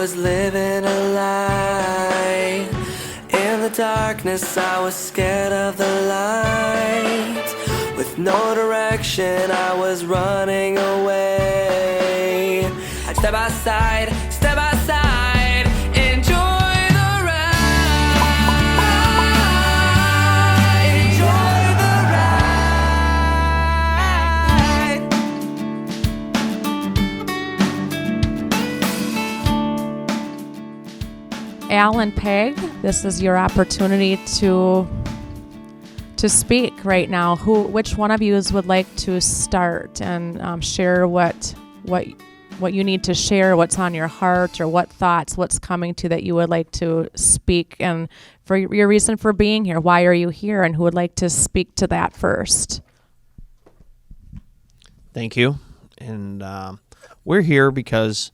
was living a lie. In the darkness, I was scared of the light. With no direction, I was running away. Step by side, enjoy the ride. Enjoy the ride. Al and Peg, this is your opportunity to speak right now. Which one of you would like to start and share what you need to share, what's on your heart, or what thoughts, what's coming to that you would like to speak, and for your reason for being here? Why are you here, and who would like to speak to that first? Thank you. And we're here because,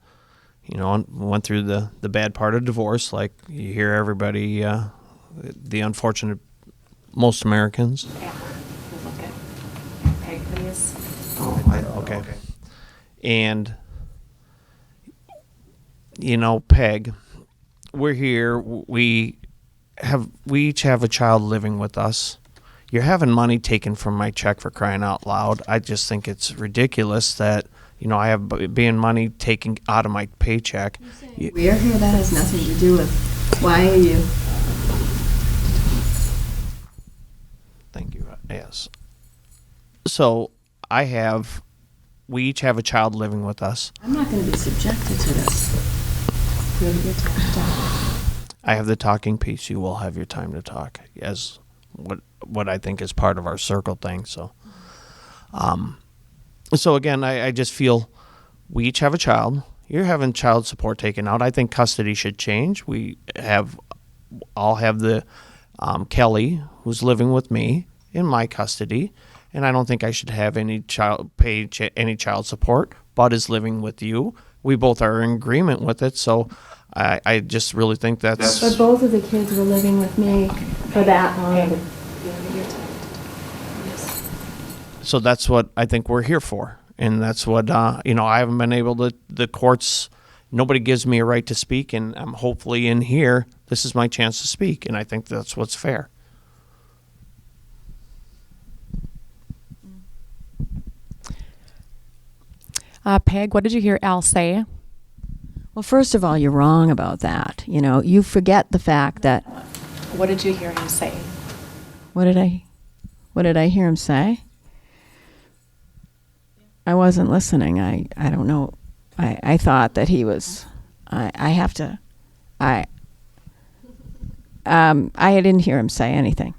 went through the bad part of divorce, like you hear everybody, the unfortunate, most Americans. Yeah. Look at Peg, please. Okay. And, Peg, we're here. We each have a child living with us. You're having money taken from my check, for crying out loud. I just think it's ridiculous that, I have being money taken out of my paycheck. We're here. That has nothing to do with why are you. Thank you. Yes. So we each have a child living with us. I'm not going to be subjected to this. You're I have the talking piece. You will have your time to talk, as what I think is part of our circle thing. So, again, I just feel we each have a child. You're having child support taken out. I think custody should change. I'll have the Kelly, who's living with me, in my custody, and I don't think I should have any any child support. Bud is living with you. We both are in agreement with it, so I just really think that's... But both of the kids were living with me for that long. So that's what I think we're here for, and that's what, I haven't been able to, the courts, nobody gives me a right to speak, and I'm hopefully in here, this is my chance to speak, and I think that's what's fair. Peg, what did you hear Al say? Well, first of all, you're wrong about that. You forget the fact that... What did you hear him say? What did I hear him say? I wasn't listening. I don't know. I thought that he was... I didn't hear him say anything.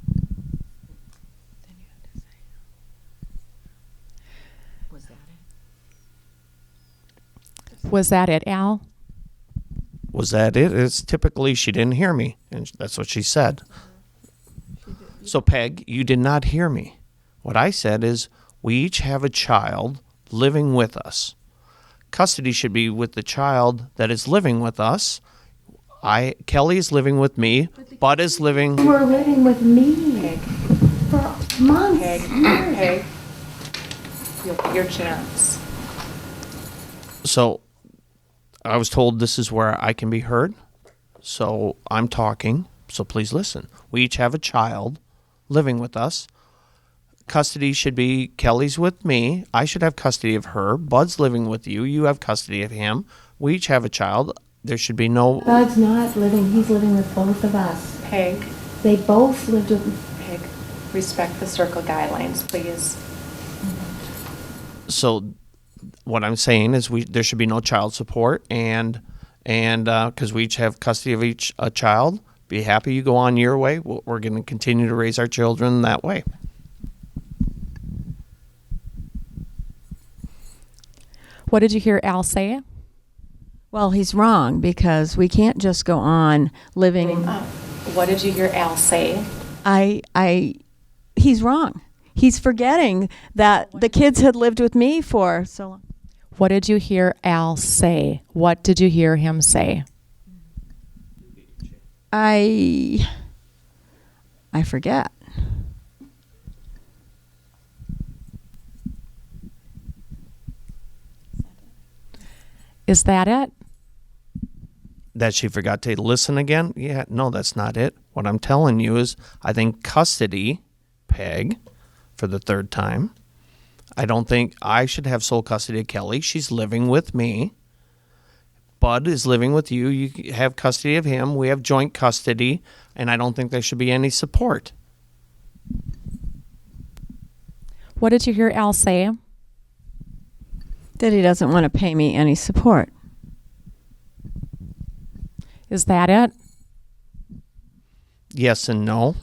Was that it, Al? Was that it? It's typically she didn't hear me, and that's what she said. So, Peg, you did not hear me. What I said is we each have a child living with us. Custody should be with the child that is living with us. Kelly is living with me. Bud is living... You were living with me for months. Peg. You'll get your chance. So I was told this is where I can be heard. So I'm talking. So please listen. We each have a child living with us. Custody should be Kelly's with me. I should have custody of her. Bud's living with you. You have custody of him. We each have a child. There should be no... Bud's not living. He's living with both of us. Peg. They both lived with... Peg, respect the circle guidelines, please. So what I'm saying is there should be no child support, and because we each have custody of a child, be happy you go on your way. We're going to continue to raise our children that way. What did you hear Al say? Well, he's wrong because we can't just go on living... What did you hear Al say? He's wrong. He's forgetting that the kids had lived with me for so long. What did you hear Al say? What did you hear him say? I forget. Is that it? That she forgot to listen again? Yeah, no, that's not it. What I'm telling you is I think custody, Peg, for the third time, I don't think I should have sole custody of Kelly. She's living with me. Bud is living with you. You have custody of him. We have joint custody, and I don't think there should be any support. What did you hear Al say? That he doesn't want to pay me any support. Is that it? Yes and no.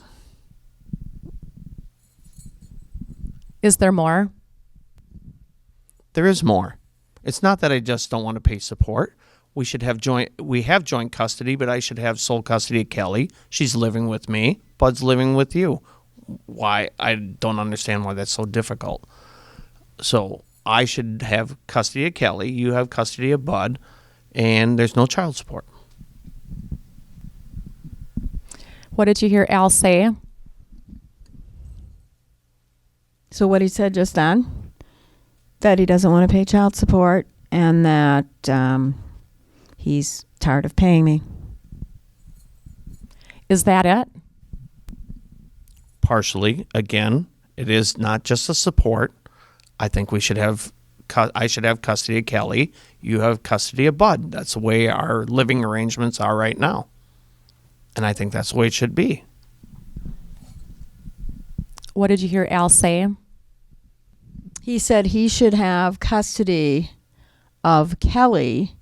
Is there more? There is more. It's not that I just don't want to pay support. We have joint custody, but I should have sole custody of Kelly. She's living with me. Bud's living with you. Why? I don't understand why that's so difficult. So I should have custody of Kelly. You have custody of Bud, and there's no child support. What did you hear Al say? So what he said just then, that he doesn't want to pay child support and that he's tired of paying me. Is that it? Partially. Again, it is not just a support. I think I should have custody of Kelly. You have custody of Bud. That's the way our living arrangements are right now. And I think that's the way it should be. What did you hear Al say? He said he should have custody of Kelly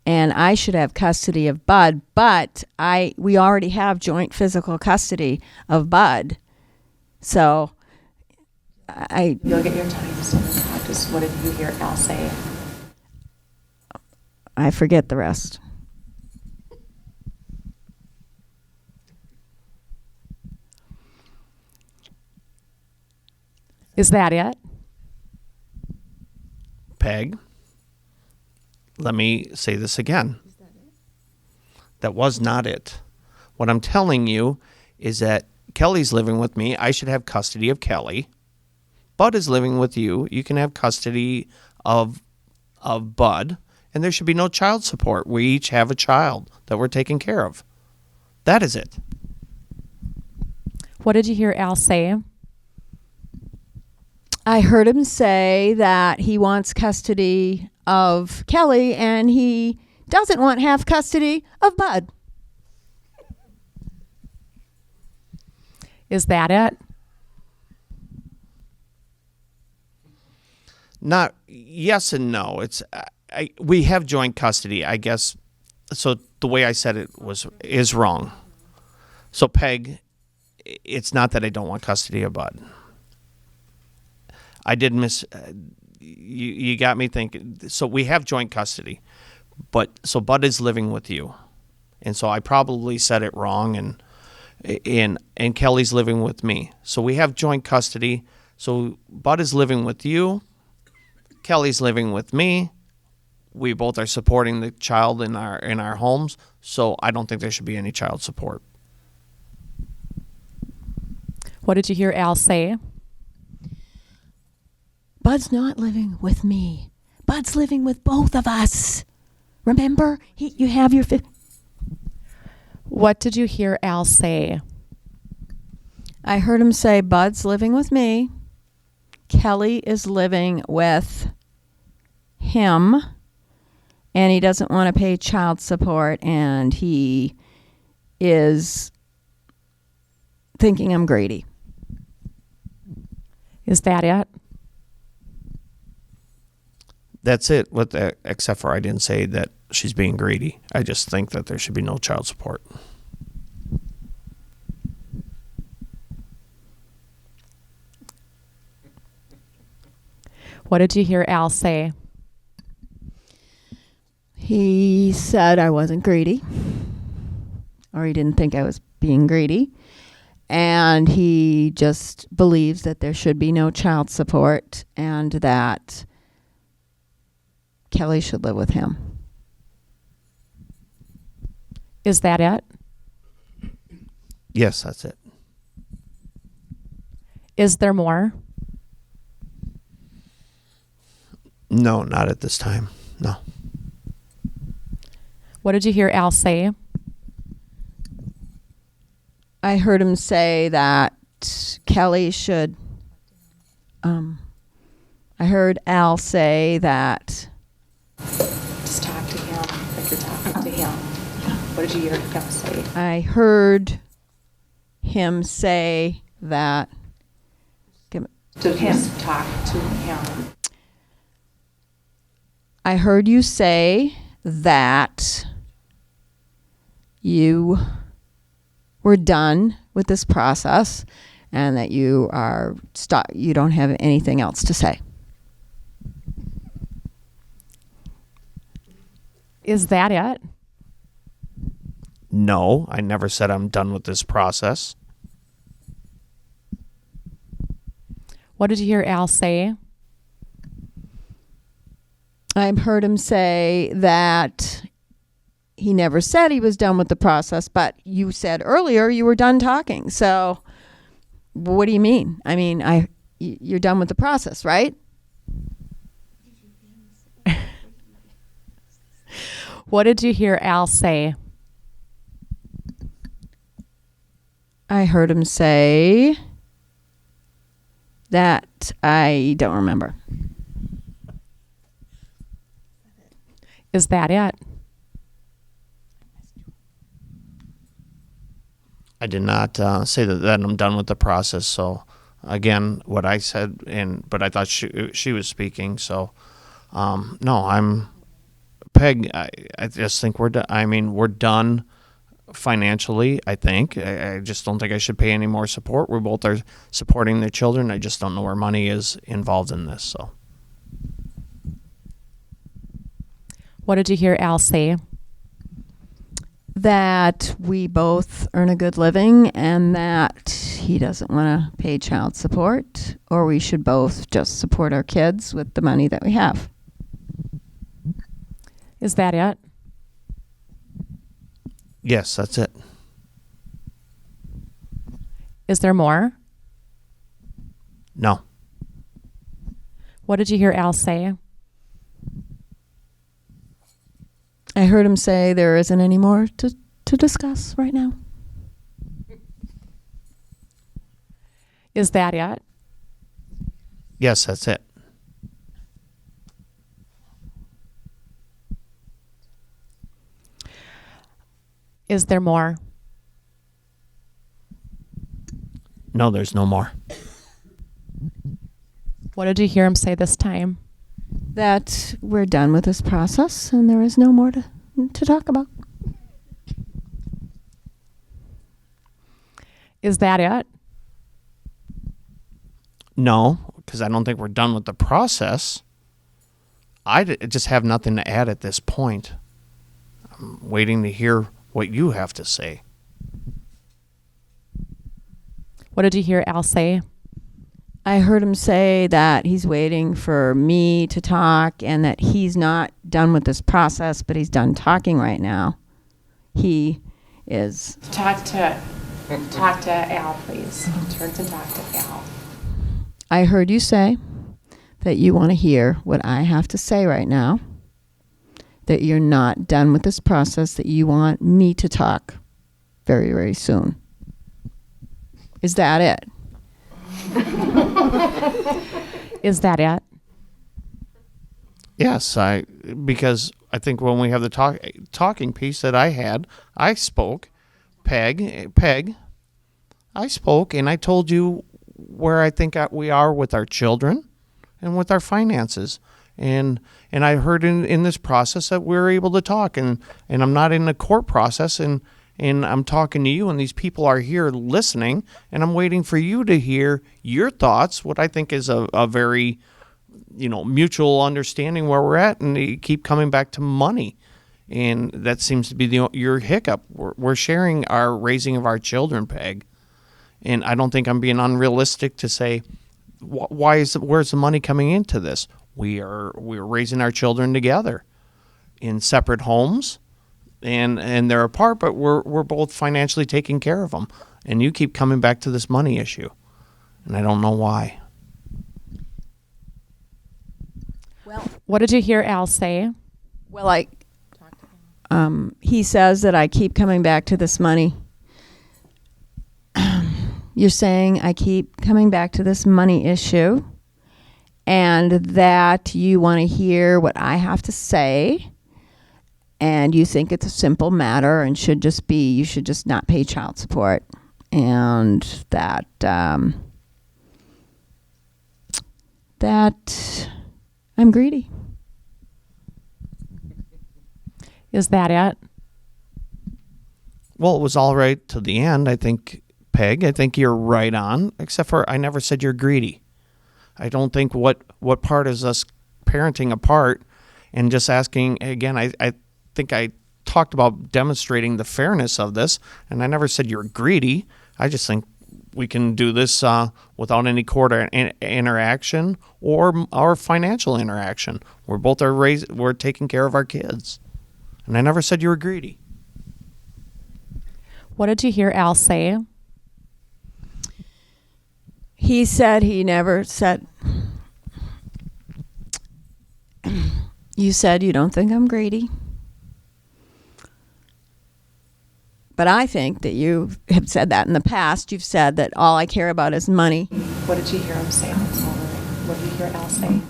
and I should have custody of Bud, but we already have joint physical custody of Bud. So You'll get your time to practice. What did you hear Al say? I forget the rest. Is that it? Peg, let me say this again. That was not it. What I'm telling you is that Kelly's living with me. I should have custody of Kelly. Bud is living with you. You can have custody of Bud, and there should be no child support. We each have a child that we're taking care of. That is it. What did you hear Al say? I heard him say that he wants custody of Kelly and he doesn't want half custody of Bud. Is that it? Not yes and no. It's we have joint custody, I guess. So the way I said it is wrong. So Peg, it's not that I don't want custody of Bud. I did miss. You got me thinking. So we have joint custody, but so Bud is living with you, and so I probably said it wrong, and Kelly's living with me. So we have joint custody. So Bud is living with you. Kelly's living with me. We both are supporting the child in our homes. So I don't think there should be any child support. What did you hear Al say? Bud's not living with me. Bud's living with both of us. Remember, you have your... What did you hear Al say? I heard him say Bud's living with me. Kelly is living with him. And he doesn't want to pay child support. And he is thinking I'm greedy. Is that it? That's it. Except for I didn't say that she's being greedy. I just think that there should be no child support. What did you hear Al say? He said I wasn't greedy. Or he didn't think I was being greedy. And he just believes that there should be no child support and that Kelly should live with him. Is that it? Yes, that's it. Is there more? No, not at this time. No. What did you hear Al say? I heard him say that Kelly should. I heard Al say that. Just talk to him like you're talking to him. What did you hear him say? I heard him say that. To him. Talk to him. I heard you say that you were done with this process and that you don't have anything else to say. Is that it? No, I never said I'm done with this process. What did you hear Al say? I've heard him say that he never said he was done with the process, but you said earlier you were done talking. So what do you mean? I mean, you're done with the process, right? What did you hear Al say? I heard him say that I don't remember. Is that it? I did not say that I'm done with the process. So, again, what I said, but I thought she was speaking. So, no, I'm Peg. I just think we're done. I mean, we're done financially. I think. I just don't think I should pay any more support. We both are supporting the children. I just don't know where money is involved in this. So, What did you hear Al say? That we both earn a good living and that he doesn't want to pay child support, or we should both just support our kids with the money that we have. Is that it? yes, that's it. Is there more? No. What did you hear Al say? I heard him say there isn't any more to discuss right now. Is that it? Yes, that's it. Is there more? No, there's no more. What did you hear him say this time? That we're done with this process and there is no more to talk about. Is that it? No, because I don't think we're done with the process. I just have nothing to add at this point. I'm waiting to hear what you have to say. What did you hear Al say? I heard him say that he's waiting for me to talk and that he's not done with this process, but he's done talking right now. He is. Talk to Al, please. Turn to talk to Al. I heard you say that you want to hear what I have to say right now, that you're not done with this process, that you want me to talk very, very soon. Is that it? Is that it? Yes, because I think when we have the talking piece that I had, I spoke, Peg, I spoke and I told you where I think we are with our children and with our finances. And I heard in this process that we're able to talk and I'm not in a court process and I'm talking to you and these people are here listening and I'm waiting for you to hear your thoughts, what I think is a very, mutual understanding where we're at, and you keep coming back to money. And that seems to be your hiccup. We're sharing our raising of our children, Peg. And I don't think I'm being unrealistic to say, where's the money coming into this? We're raising our children together in separate homes, and they're apart, but we're both financially taking care of them. And you keep coming back to this money issue, and I don't know why. Well, What did you hear Al say? Well, He says that I keep coming back to this money. You're saying I keep coming back to this money issue and that you want to hear what I have to say and you think it's a simple matter and you should just not pay child support and that I'm greedy. Is that it? Well, it was all right to the end, I think, Peg. I think you're right on, except for I never said you're greedy. I don't think what part is us parenting apart and just asking, again, I think I talked about demonstrating the fairness of this, and I never said you're greedy. I just think we can do this without any court interaction or financial interaction. We're taking care of our kids. And I never said you were greedy. What did you hear Al say? He said he never said. You said you don't think I'm greedy. But I think that you have said that in the past. You've said that all I care about is money. What did you hear him say? What did you hear Al say?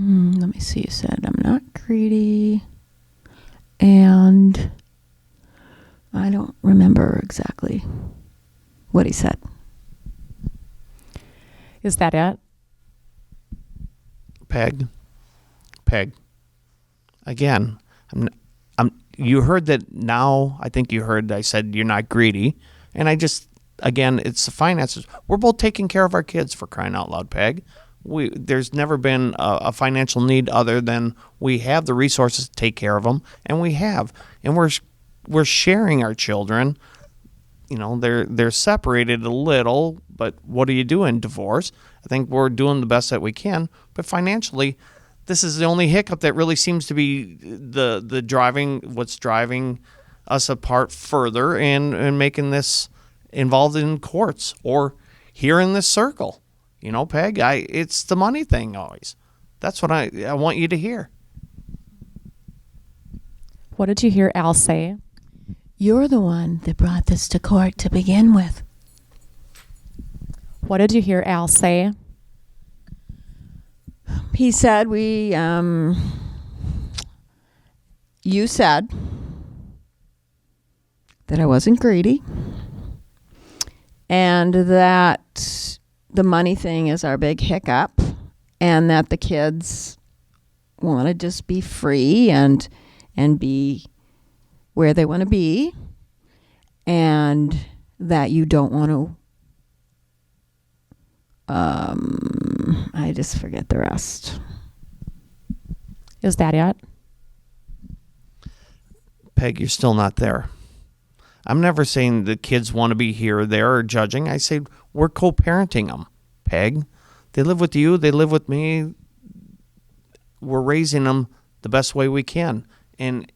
Let me see. You said I'm not greedy. And I don't remember exactly what he said. Is that it? Peg. Again, you heard that now. I think you heard I said you're not greedy. And again, it's the finances. We're both taking care of our kids, for crying out loud, Peg. There's never been a financial need other than we have the resources to take care of them, and we're sharing our children. You know, they're separated a little, but what do you do in divorce? I think we're doing the best that we can, but financially, this is the only hiccup that really seems to be what's driving us apart further and making this involved in courts or here in this circle. You know, Peg, it's the money thing always. That's what I want you to hear. What did you hear Al say? You're the one that brought this to court to begin with. What did you hear Al say? He said you said that I wasn't greedy and that the money thing is our big hiccup and that the kids want to just be free and be where they want to be and that you don't want to I just forget the rest. Is that it? Peg, you're still not there. I'm never saying the kids want to be here or there or judging. I say we're co-parenting them, Peg. They live with you. They live with me. We're raising them the best way we can. And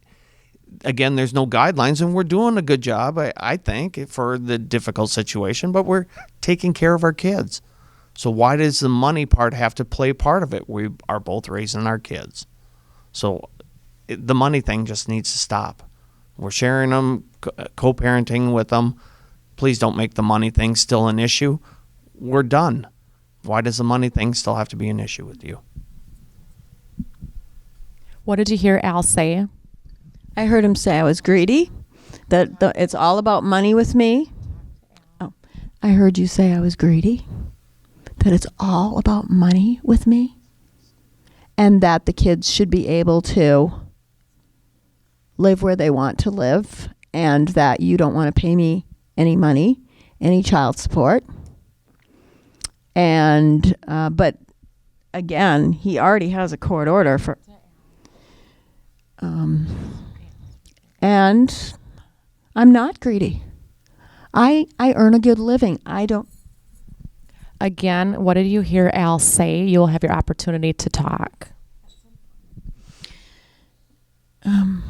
again, there's no guidelines, and we're doing a good job, I think, for the difficult situation, but we're taking care of our kids. So why does the money part have to play part of it? We are both raising our kids. So the money thing just needs to stop. We're sharing them, co-parenting with them. Please don't make the money thing still an issue. We're done. Why does the money thing still have to be an issue with you? What did you hear Al say? I heard him say I was greedy, that it's all about money with me. Oh, I heard you say I was greedy, that it's all about money with me, and that the kids should be able to live where they want to live, and that you don't want to pay me any money, any child support. And but again, he already has a court order for and I'm not greedy. I earn a good living. I don't. Again, what did you hear Al say? You'll have your opportunity to talk. I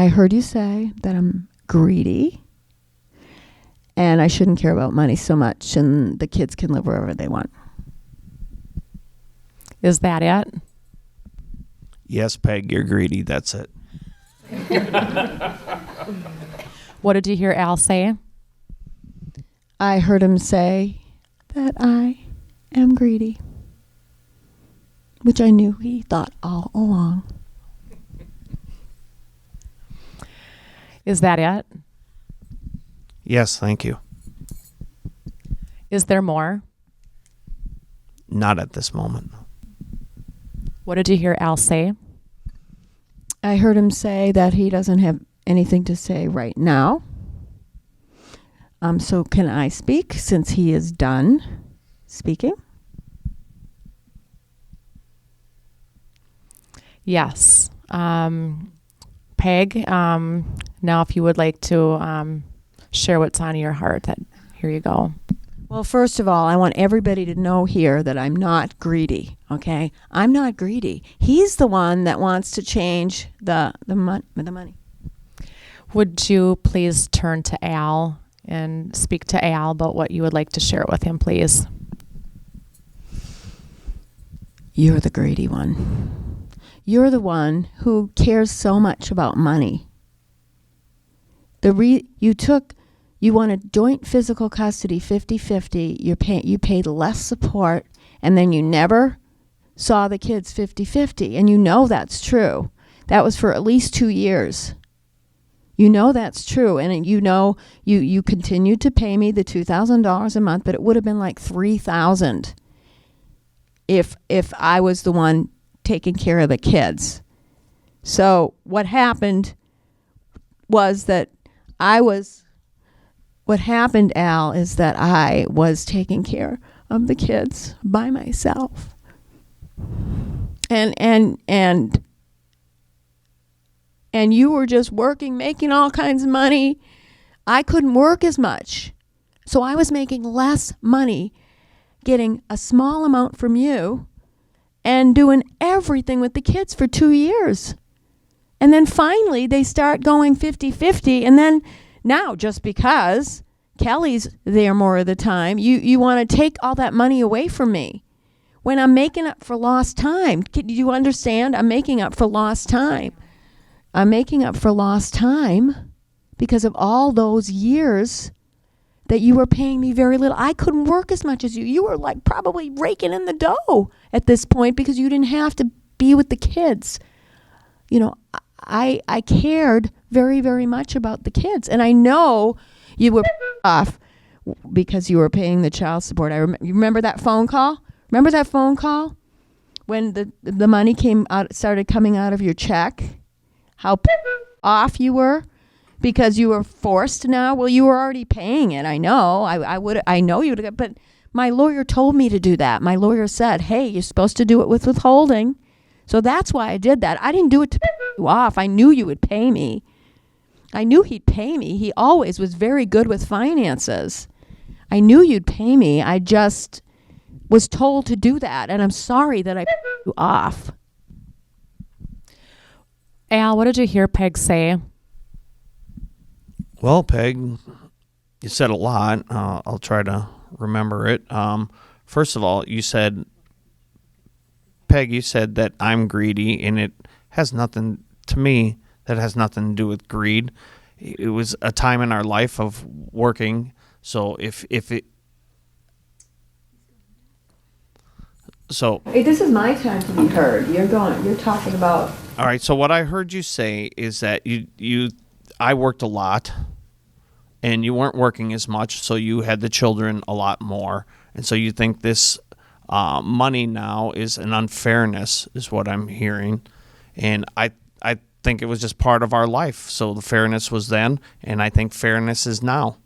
heard you say that I'm greedy and I shouldn't care about money so much, and the kids can live wherever they want. Is that it? Yes, Peg, you're greedy. That's it. What did you hear Al say? I heard him say that I am greedy, which I knew he thought all along. Is that it? Yes, thank you. Is there more? Not at this moment. What did you hear Al say? I heard him say that he doesn't have anything to say right now. So can I speak since he is done speaking? Yes. Peg, now if you would like to share what's on your heart, here you go. Well, first of all, I want everybody to know here that I'm not greedy, okay? I'm not greedy. He's the one that wants to change the money. Would you please turn to Al and speak to Al about what you would like to share with him, please? You're the greedy one. You're the one who cares so much about money. You wanted joint physical custody 50-50. You paid less support, and then you never saw the kids 50-50. And you know that's true. That was for at least 2 years. You know that's true. And you know you continued to pay me the $2,000 a month, but it would have been like $3,000 if I was the one taking care of the kids. So what happened was that what happened, Al, is that I was taking care of the kids by myself. And you were just working, making all kinds of money. I couldn't work as much. So I was making less money, getting a small amount from you, and doing everything with the kids for 2 years. And then finally they start going 50-50, and then now, just because Kelly's there more of the time, you want to take all that money away from me when I'm making up for lost time. Do you understand? I'm making up for lost time. I'm making up for lost time because of all those years that you were paying me very little. I couldn't work as much as you. You were like probably raking in the dough at this point because you didn't have to be with the kids. You know, I cared very, very much about the kids. And I know you were off because you were paying the child support. You remember that phone call? Remember that phone call? When the money started coming out of your check? How off you were? Because you were forced now? Well, you were already paying it. I know. I know you would have, but my lawyer told me to do that. My lawyer said, hey, you're supposed to do it with withholding. So that's why I did that. I didn't do it to piss you off. I knew you would pay me. I knew he'd pay me. He always was very good with finances. I knew you'd pay me. I just was told to do that, and I'm sorry that I pissed you off. Al, what did you hear Peg say? Well, Peg, you said a lot. I'll try to remember it. First of all, Peg, you said that I'm greedy, and it has nothing, to me, that has nothing to do with greed. It was a time in our life of working. So this is my time to be heard. You're talking about. All right. So what I heard you say is that I worked a lot, and you weren't working as much, so you had the children a lot more, and so you think this money now is an unfairness, is what I'm hearing, and I think it was just part of our life. So the fairness was then, and I think fairness is now.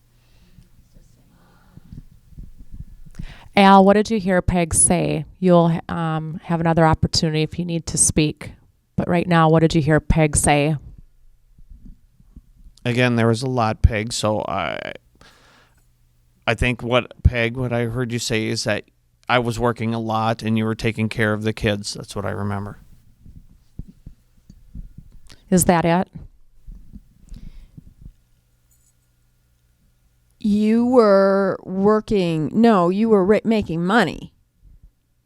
Al, what did you hear Peg say? You'll have another opportunity if you need to speak. But right now, what did you hear Peg say? Again, there was a lot, Peg. So I think what I heard you say is that I was working a lot and you were taking care of the kids. That's what I remember. Is that it? you were working. No, you were making money.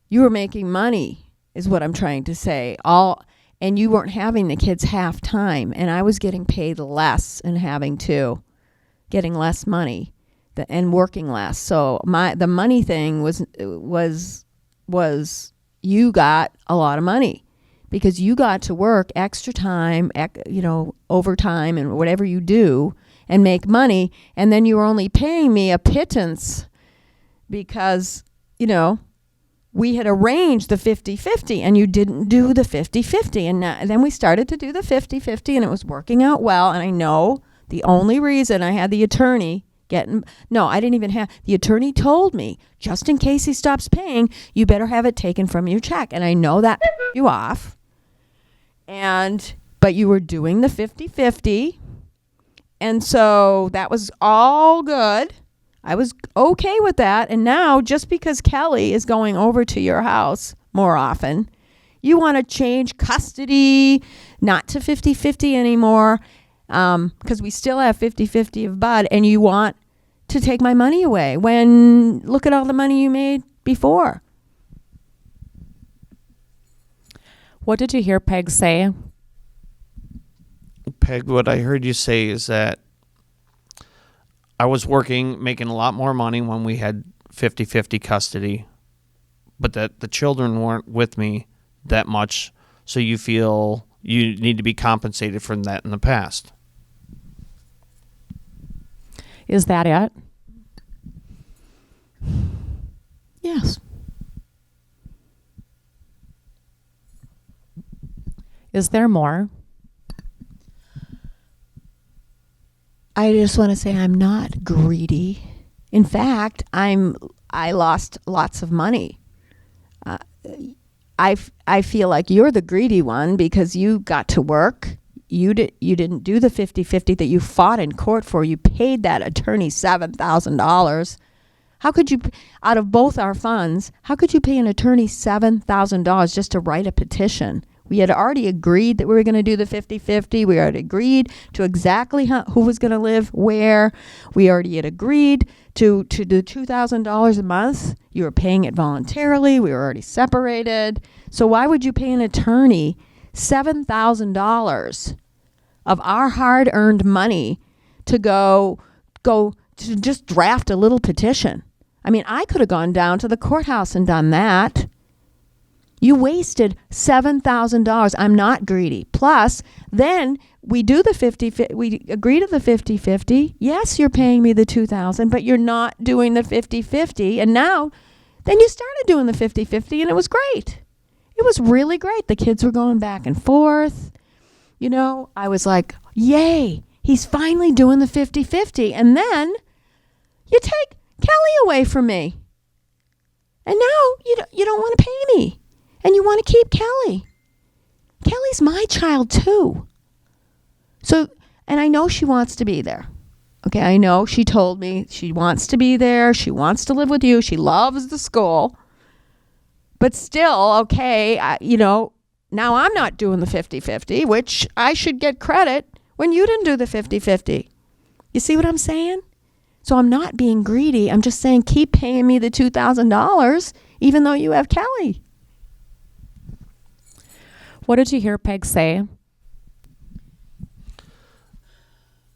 You were making money is what I'm trying to say. And you weren't having the kids half time, and I was getting paid less and getting less money and working less. So the money thing was you got a lot of money because you got to work extra time, overtime and whatever you do and make money, and then you were only paying me a pittance because, we had arranged the 50-50 and you didn't do the 50-50. And then we started to do the 50-50 and it was working out well. And I know the only reason I had the attorney I didn't even have, the attorney told me, just in case he stops paying, you better have it taken from your check. And I know that you off. But you were doing the 50-50. And so that was all good. I was okay with that. And now, just because Kelly is going over to your house more often, you want to change custody, not to 50-50 anymore, because we still have 50-50 of Bud, and you want to take my money away when, look at all the money you made before. What did you hear Peg say? Peg, what I heard you say is that I was making a lot more money when we had 50-50 custody, but that the children weren't with me that much, so you feel you need to be compensated for that in the past. Is that it? Yes. Is there more? I just want to say I'm not greedy. In fact, I lost lots of money. I feel like you're the greedy one because you got to work. You didn't do the 50-50 that you fought in court for. You paid that attorney $7,000. How could you, out of both our funds, how could you pay an attorney $7,000 just to write a petition? We had already agreed that we were going to do the 50-50. We already agreed to exactly who was going to live where. We already had agreed to do $2,000 a month. You were paying it voluntarily. We were already separated. So why would you pay an attorney $7,000 of our hard-earned money to go to just draft a little petition? I mean, I could have gone down to the courthouse and done that. You wasted $7,000. I'm not greedy. Plus, then we do the 50-50. We agree to the 50-50. Yes, you're paying me the $2,000, but you're not doing the 50-50. And now, then you started doing the 50-50, and it was great. It was really great. The kids were going back and forth. I was like, yay, he's finally doing the 50-50. And then you take Kelly away from me. And now you don't want to pay me. And you want to keep Kelly. Kelly's my child too. So, and I know she wants to be there. Okay, I know she told me she wants to be there. She wants to live with you. She loves the school. But still, okay, now I'm not doing the 50-50, which I should get credit when you didn't do the 50-50. You see what I'm saying? So I'm not being greedy. I'm just saying keep paying me the $2,000 even though you have Kelly. What did you hear Peg say?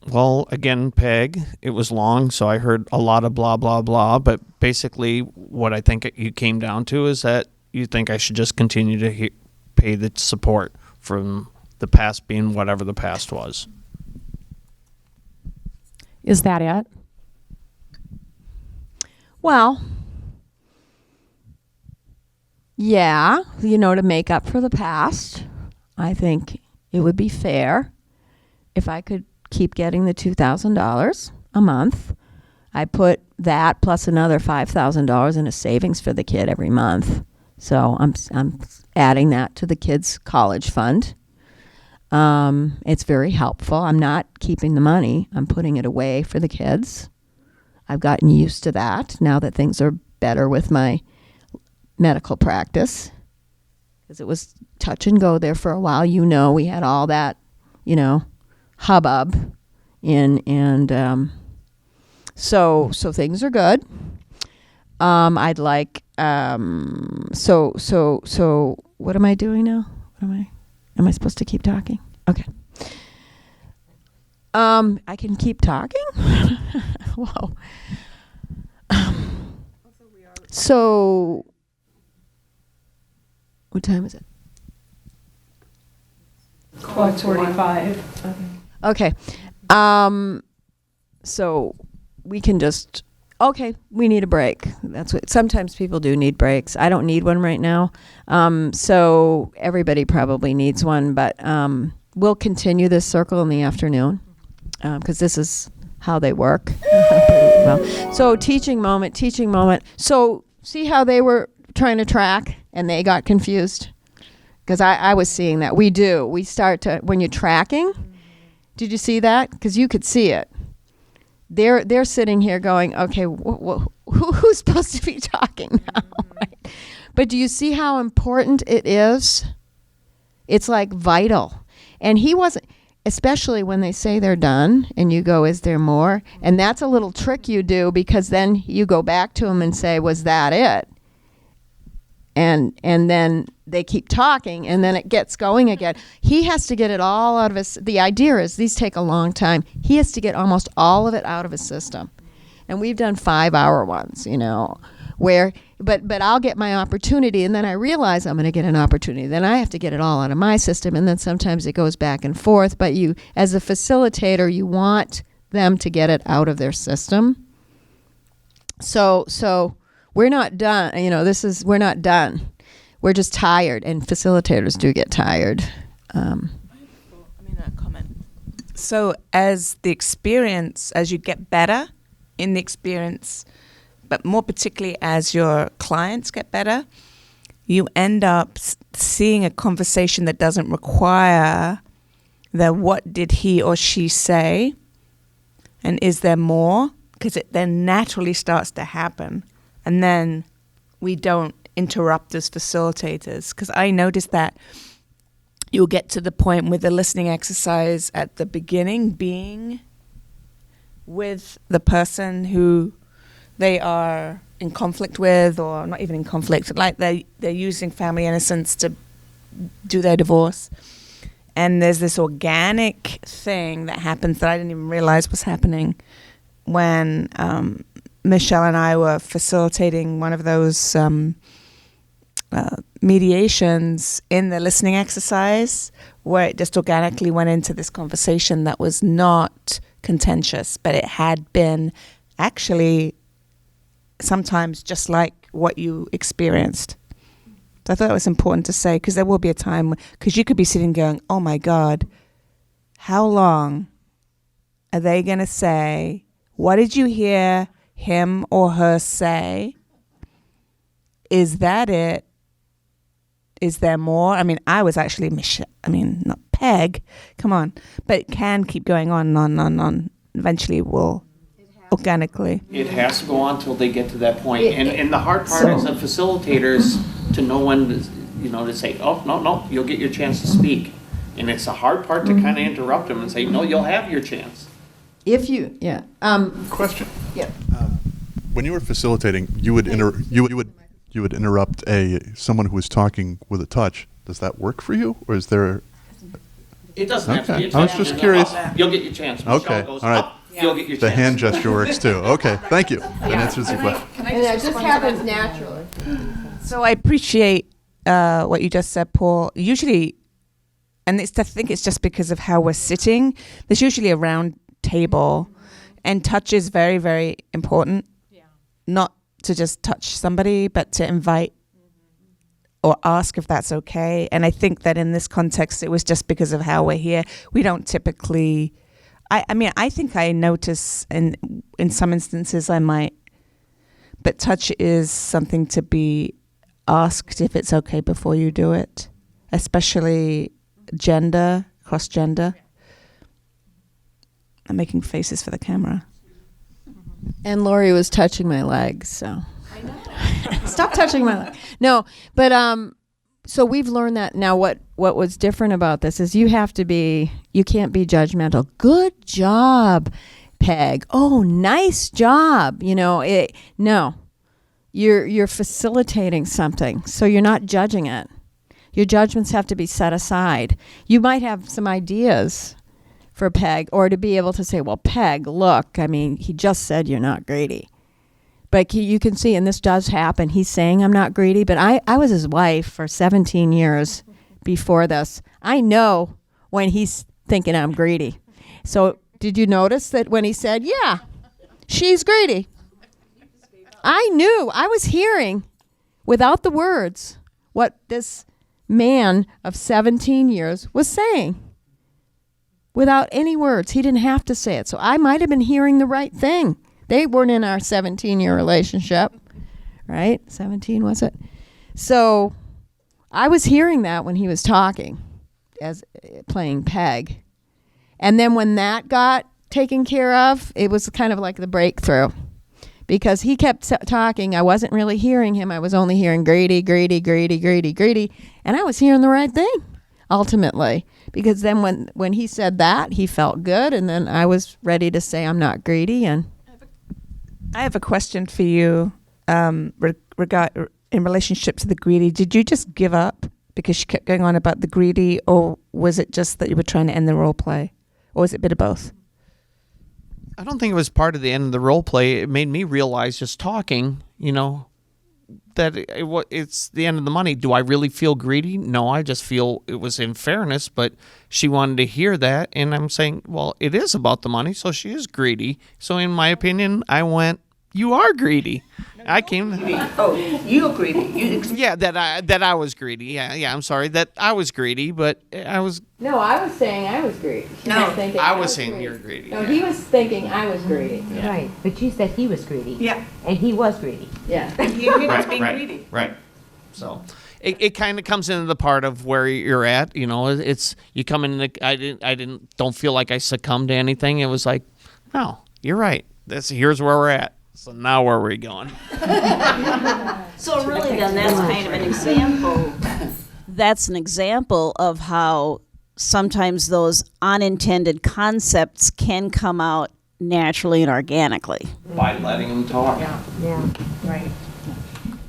Well, again, Peg, it was long, so I heard a lot of blah, blah, blah. But basically, what I think you came down to is that you think I should just continue to pay the support from the past being whatever the past was. Is that it? Well, yeah, to make up for the past, I think it would be fair if I could keep getting the $2,000 a month. I put that plus another $5,000 in a savings for the kid every month. So I'm adding that to the kids' college fund. It's very helpful. I'm not keeping the money. I'm putting it away for the kids. I've gotten used to that now that things are better with my medical practice, because it was touch and go there for a while. We had all that, hubbub and So things are good. I'd like so what am I doing now? Am I supposed to keep talking? Okay. I can keep talking? Whoa. So what time is it? 12:45. Okay. So we can just, we need a break. That's what, sometimes people do need breaks. I don't need one right now. So everybody probably needs one, but we'll continue this circle in the afternoon because this is how they work pretty well. So teaching moment. So see how they were trying to track and they got confused? Because I was seeing that. We start to, when you're tracking, did you see that? Because you could see it. They're sitting here going, okay, who's supposed to be talking now? Right? But do you see how important it is? It's like vital. And he wasn't, especially when they say they're done and you go, is there more? And that's a little trick you do because then you go back to him and say, was that it? And then they keep talking and then it gets going again. He has to get it all out of his, the idea is these take a long time. He has to get almost all of it out of his system. And we've done 5-hour ones, where, but I'll get my opportunity and then I realize I'm going to get an opportunity. Then I have to get it all out of my system and then sometimes it goes back and forth. But you, as a facilitator, you want them to get it out of their system. So we're not done. We're not done. We're just tired, and facilitators do get tired. Comment. So as you get better in the experience, but more particularly as your clients get better, you end up seeing a conversation that doesn't require the what did he or she say, and is there more? Because it then naturally starts to happen. And then we don't interrupt as facilitators. Because I noticed that you'll get to the point with the listening exercise at the beginning being with the person who they are in conflict with, or not even in conflict, like they're using family innocence to do their divorce. And there's this organic thing that happens that I didn't even realize was happening when Michelle and I were facilitating one of those mediations in the listening exercise, where it just organically went into this conversation that was not contentious, but it had been actually sometimes just like what you experienced. So I thought it was important to say, because there will be a time, because you could be sitting going, oh my God, how long are they going to say, what did you hear him or her say? Is that it? Is there more? I mean, I was actually not Peg, come on, but it can keep going on and on. Eventually it will organically. It has to go on till they get to that point. And the hard part is of facilitators to know when to say, oh, no, you'll get your chance to speak. And it's a hard part to kind of interrupt them and say, no, you'll have your chance. Question. Yeah. When you were facilitating, you would interrupt someone who was talking with a touch. Does that work for you, or is there? It doesn't have to be a touch. I was just curious. You'll get your chance. Michelle Okay. goes, All right. "Oh, you'll get your The chance." hand gesture works too. Okay. Thank you. That answers the question. And it just happens naturally. So I appreciate what you just said, Paul. Usually, and I think it's just because of how we're sitting, there's usually a round table, and touch is very, very important. Yeah. Not to just touch somebody, but to invite or ask if that's okay. And I think that in this context, it was just because of how we're here. We don't typically, I think I notice in some instances I might, but touch is something to be asked if it's okay before you do it, especially cross-gender. I'm making faces for the camera. And Lori was touching my legs, so. I know. Stop touching my leg. No, but so we've learned that now. What was different about this is you can't be judgmental. Good job. Peg. Oh, nice job. No. You're facilitating something, so you're not judging it. Your judgments have to be set aside. You might have some ideas for Peg, or to be able to say, well, Peg, look, I mean, he just said you're not greedy. But you can see, and this does happen, he's saying I'm not greedy, but I was his wife for 17 years before this. I know when he's thinking I'm greedy. So did you notice that when he said, yeah, she's greedy? I knew, I was hearing, without the words, what this man of 17 years was saying. Without any words. He didn't have to say it. So I might have been hearing the right thing. They weren't in our 17-year relationship, right? 17, was it? So I was hearing that when he was talking, as playing Peg. And then when that got taken care of, it was kind of like the breakthrough. Because he kept talking, I wasn't really hearing him. I was only hearing greedy, greedy, greedy, greedy, greedy. And I was hearing the right thing, ultimately. Because then when he said that, he felt good. And then I was ready to say I'm not greedy. And I have a question for you in relationship to the greedy. Did you just give up because she kept going on about the greedy, or was it just that you were trying to end the role play? Or was it a bit of both? I don't think it was part of the end of the role play. It made me realize just talking, that it's the end of the money. Do I really feel greedy? No, I just feel it was in fairness, but she wanted to hear that. And I'm saying, well, it is about the money, so she is greedy. So in my opinion, I went, you are greedy. I came. Oh, you're greedy. Yeah, that I was greedy. Yeah. I'm sorry that I was greedy, but I was. no, I was saying I was greedy. No, I was saying you're greedy. No, he was thinking I was greedy. Yeah. Right, but you said he was greedy. Yeah. And he was greedy. Yeah. He was being greedy. Right. So it kind of comes into the part of where you're at. It's you come in. Don't feel like I succumbed to anything. It was like, no, you're right. Here's where we're at. So now where are we going? So really then that's kind of an example. That's an example of how sometimes those unintended concepts can come out naturally and organically. By letting them talk. Yeah, right.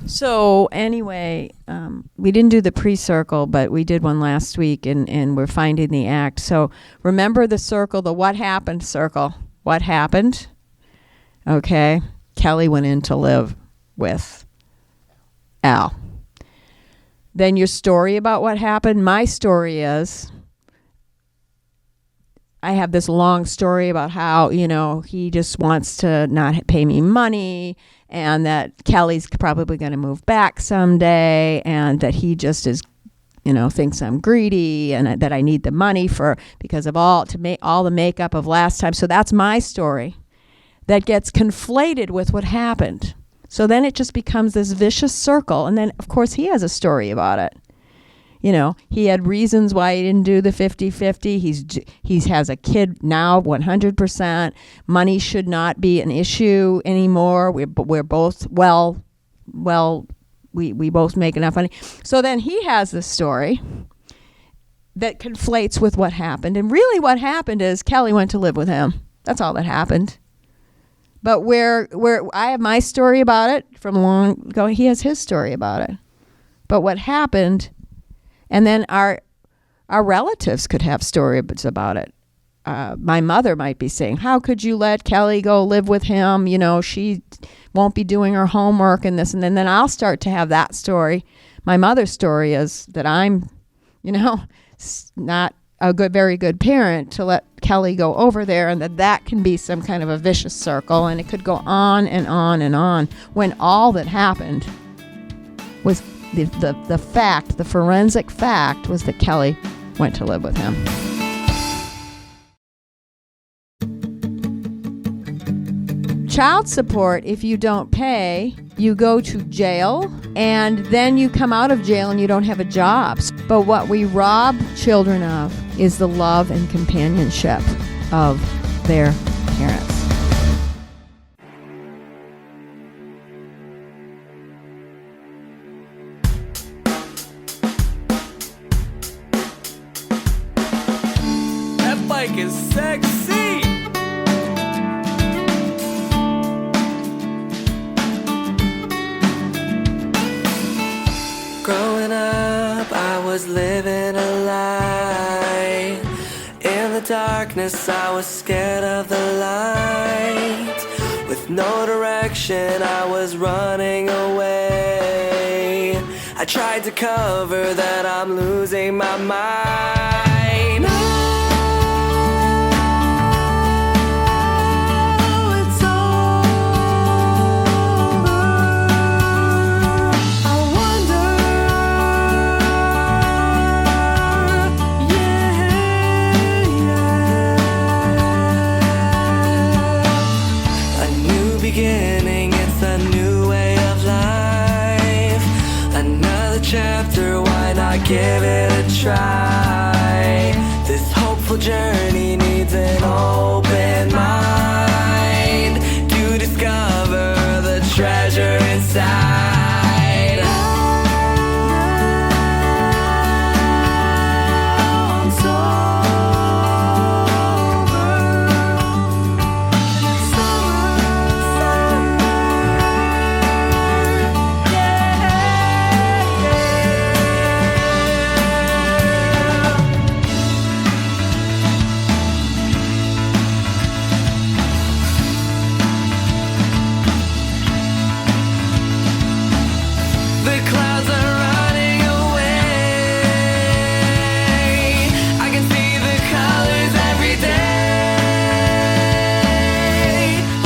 So anyway, we didn't do the pre-circle, but we did one last week, and we're finding the act. So remember the circle, the what happened circle. What happened? Okay. Kelly went in to live with Al. Then your story about what happened. My story is, I have this long story about how, he just wants to not pay me money, and that Kelly's probably going to move back someday, and that he just is, thinks I'm greedy, and that I need the money because of all the makeup of last time. So that's my story. That gets conflated with what happened. So then it just becomes this vicious circle. And then, of course, he has a story about it. He had reasons why he didn't do the 50-50. He has a kid now, 100%. Money should not be an issue anymore. We're both we both make enough money. So then he has this story that conflates with what happened. And really what happened is Kelly went to live with him. That's all that happened. But where I have my story about it from long ago, he has his story about it. But what happened, and then our relatives could have stories about it. My mother might be saying, how could you let Kelly go live with him? She won't be doing her homework and this. And then I'll start to have that story. My mother's story is that I'm, not a very good parent to let Kelly go over there, and that can be some kind of a vicious circle, and it could go on and on and on, when all that happened was the fact, the forensic fact was that Kelly went to live with him. Child support, if you don't pay, you go to jail, and then you come out of jail and you don't have a job. But what we rob children of is the love and companionship of their parents. That bike is sexy. living a lie. In the darkness I was scared of the light. With no direction I was running away. I tried to cover that I'm losing my mind. Oh, it's over. I wonder, yeah. A new beginning, it's a new way of life. Another chapter, why not give it a try? This hopeful journey needs an open mind to discover the treasure inside. Oh, it's the clouds are running away. I can see the colors every day.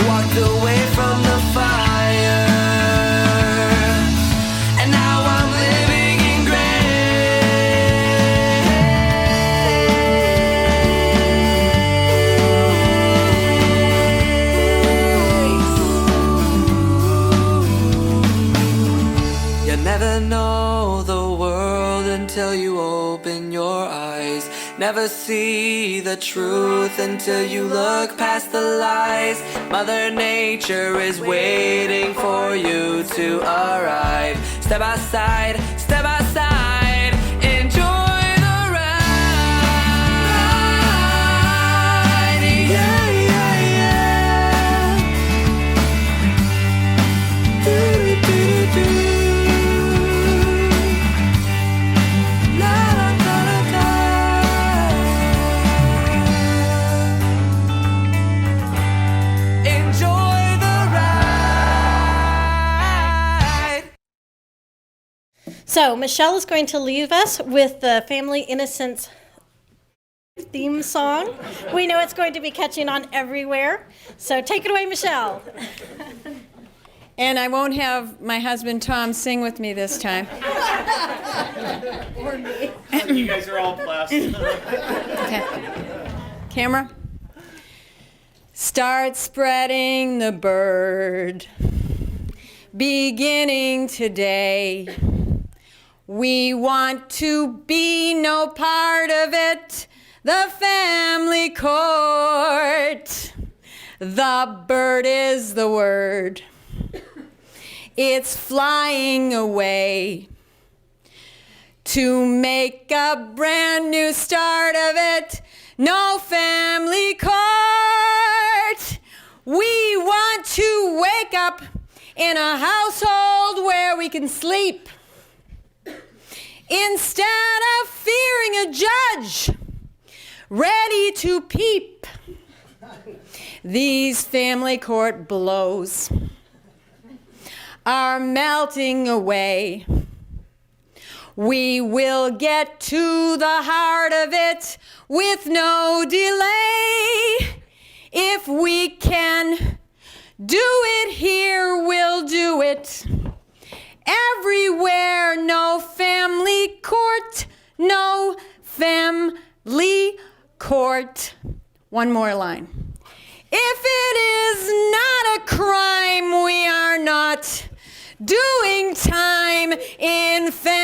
Walked away from the fire, and now I'm living in grace. You never know the world until you open your eyes. Never see the truth until you look past the lies. Mother Nature is waiting for you to arrive. Step outside, step outside, enjoy the ride. Yeah, yeah, yeah. Do-do-do-do. La, la, la, la, la. Enjoy the ride. So Michelle is going to leave us with the Family Innocence theme song. We know it's going to be catching on everywhere. So take it away, Michelle. And I won't have my husband Tom sing with me this time. You guys are all blessed. Okay. Camera. Start spreading the bird, beginning today. We want to be no part of it, the family court. The bird is the word. It's flying away to make a brand new start of it. No family court. We want to wake up in a household where we can sleep instead of fearing a judge ready to peep. These family court blows are melting away. We will get to the heart of it with no delay. If we can do it here, we'll do it everywhere. No family court, no family court. One more line. If it is not a crime, we are not doing time in family